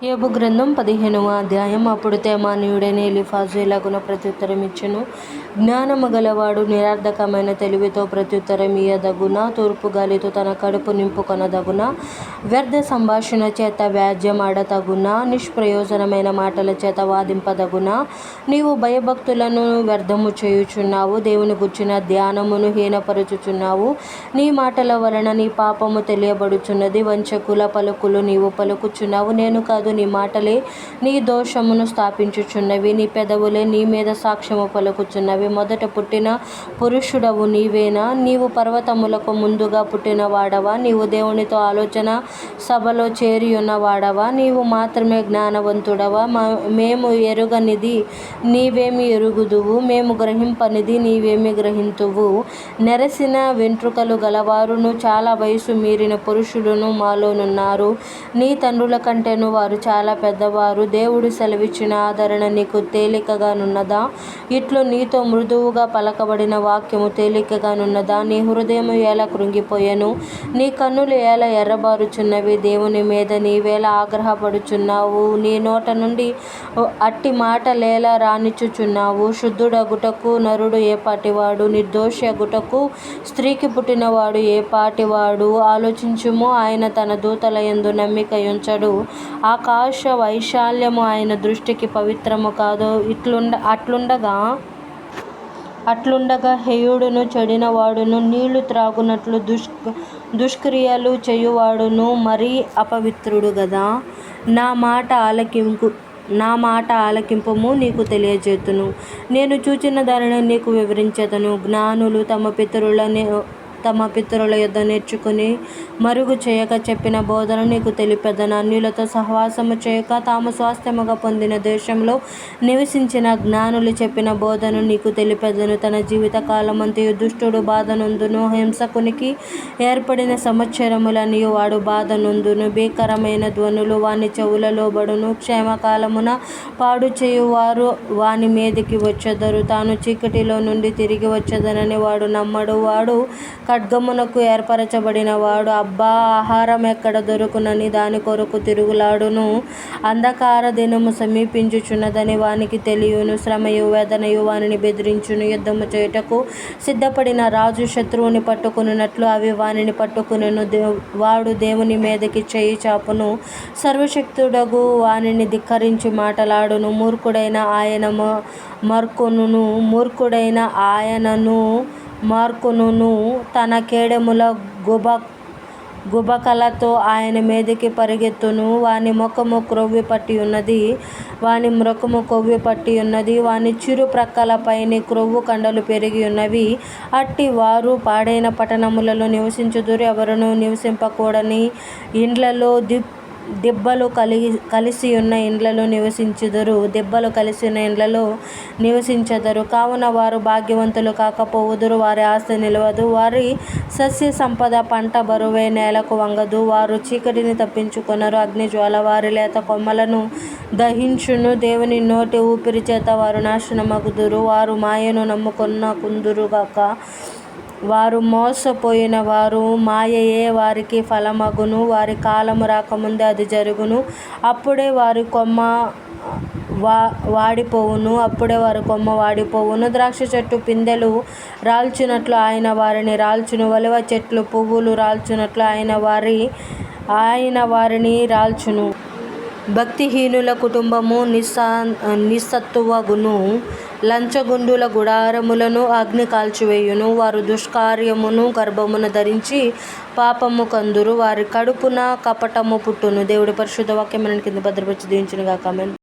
యోబు గ్రంథం 15వ అధ్యాయం. అప్పుడు తేమానీయుడైన ఎలీఫజు ఇలాగున ప్రత్యుత్తరమిచ్చెను: జ్ఞానము గలవాడు నిరర్థకమైన తెలివితో ప్రత్యుత్తరమియ్యదగునా? తూర్పు గాలితో తన కడుపు నింపుకొనదగునా? వ్యర్థ సంభాషణ చేత వ్యాజ్యం ఆడతగునా? నిష్ప్రయోజనమైన మాటల చేత వాదింపదగునా? నీవు భయభక్తులను వ్యర్థము చేయుచున్నావు, దేవుని గూర్చిన ధ్యానమును హీనపరచుచున్నావు. నీ మాటల వలన నీ పాపము తెలియబడుచున్నది, వంచకుల పలుకులు నీవు పలుకుచున్నావు. నేను కాదు, నీ మాటలే నీ దోషమును స్థాపించుచున్నవి, నీ పెదవులే నీ మీద సాక్ష్యము పలుకుచున్నవి. మొదట పుట్టిన పురుషుడవు నీవేనా? నీవు పర్వతములకు ముందుగా పుట్టిన వాడవా? నీవు దేవునితో ఆలోచన సభలో చేరియున్న వాడవా? నీవు మాత్రమే జ్ఞానవంతుడవా? మేము ఎరుగనిది నీవేమి ఎరుగుదువు? మేము గ్రహింపనిది నీవేమి గ్రహింతువు? నెరసిన వెంట్రుకలు గలవారును చాలా వయసు మీరిన పురుషులను మాలోనున్నారు. నీ తండ్రుల కంటేను వారు చాలా పెద్దవారు. దేవుడు సెలవిచ్చిన ఆదరణ నీకు తేలికగానున్నదా? ఇట్లు నీతో మృదువుగా పలకబడిన వాక్యము తేలికగానున్నదా? నీ హృదయము ఎలా కృంగిపోయెను? నీ కన్నులు ఎలా ఎర్రబారుచున్నవి? దేవుని మీద నీవేలా ఆగ్రహపడుచున్నావు? నీ నోట నుండి అట్టి మాటలేలా రానిచ్చుచున్నావు? శుద్ధుడగుటకు నరుడు ఏపాటివాడు? నిర్దోషి అగుటకు స్త్రీకి పుట్టినవాడు ఏపాటివాడు? ఆలోచించుము. ఆయన తన దూతల యందు నమ్మిక యుంచడు. ఆకాశ వైశాల్యము ఆయన దృష్టికి పవిత్రము కాదు. అట్లుండగా హేయుడును చెడినవాడును నీళ్లు త్రాగునట్లు దుష్క్రియలు చేయువాడును మరీ అపవిత్రుడు గదా. నా మాట ఆలకింపుము, నీకు తెలియజేతును. నేను చూచిన దానిని నీకు వివరించెదను. జ్ఞానులు తమ పితరుల యొద్ద నేర్చుకుని మరుగు చేయక చెప్పిన బోధన నీకు తెలిపెదను. అన్యులతో సహవాసము చేయక తాము స్వాస్థ్యముగా పొందిన దేశంలో నివసించిన జ్ఞానులు చెప్పిన బోధను నీకు తెలిపెదను. తన జీవిత కాలమంతయు దుష్టుడు బాధనొందును, హింసకునికి ఏర్పడిన సంవత్సరములనియు వాడు బాధనొందును. భీకరమైన ధ్వనులు వాని చెవులలో బడును. క్షేమకాలమున పాడు చేయువారు వాని మీదికి వచ్చెదరు. తాను చీకటిలో నుండి తిరిగి వచ్చేదనని వాడు నమ్మడు. వాడు ఖడ్గమునకు ఏర్పరచబడిన వాడు. అబ్బా, ఆహారం ఎక్కడ దొరుకునని దాని కొరకు తిరుగులాడును. అంధకార దినము సమీపించుచున్నదని వానికి తెలియను. శ్రమయు వేదనయు వానిని బెదిరించును. యుద్ధము చేయుటకు సిద్ధపడిన రాజు శత్రువుని పట్టుకున్నట్లు అవి వానిని పట్టుకునెను. వాడు దేవుని మీదకి చేయి చాపును. సర్వశక్తుడగు వానిని ధిక్కరించి మాటలాడును. మూర్ఖుడైన ఆయనను మార్కొనును. తన కేడెముల గుబకలతో ఆయన మీదికి పరిగెత్తును. వాని ముఖము క్రొవ్వి పట్టి ఉన్నది. వాని చిరు ప్రక్కల పైని క్రొవ్వు కండలు పెరిగి ఉన్నవి. అట్టి వారు పాడైన పట్టణములలో నివసించుదురు. ఎవరునూ నివసింపకూడని ఇండ్లలో దెబ్బలు కలిసియున్న ఇండ్లలో నివసించెదరు. కావున వారు భాగ్యవంతులు కాకపోవుదురు. వారి ఆస్తి నిలవదు. వారి సస్య సంపద పంట బరువై నేలకు వంగదు. వారు చీకటిని తప్పించుకొనరు. అగ్నిజ్వాల వారి లేత కొమ్మలను దహించును. దేవుని నోటి ఊపిరి చేత వారు నాశనమగుదురు. వారు మాయను నమ్ముకొనకుందురుగాక. వారు మోసపోయిన వారు. మాయయే వారికి ఫలమగును. వారి కాలము రాకముందే అది జరుగును. అప్పుడే వారి కొమ్మ వాడిపోవును. ద్రాక్ష చెట్టు పిందెలు రాల్చునట్లు ఆయన వారిని రాల్చును. ఒలివ చెట్లు పువ్వులు రాల్చునట్లు ఆయన వారిని రాల్చును. భక్తిహీనుల కుటుంబము నిస్సత్తువగును. లంచగొండుల గుడారములను అగ్ని కాల్చివేయును. వారు దుష్కార్యమును గర్భమున ధరించి పాపము కందురు. వారి కడుపున కపటము పుట్టును. దేవుడి పరిశుద్ధ వాక్యం కింద భద్రపరిచి దీవించును గాక. ఆమేన్.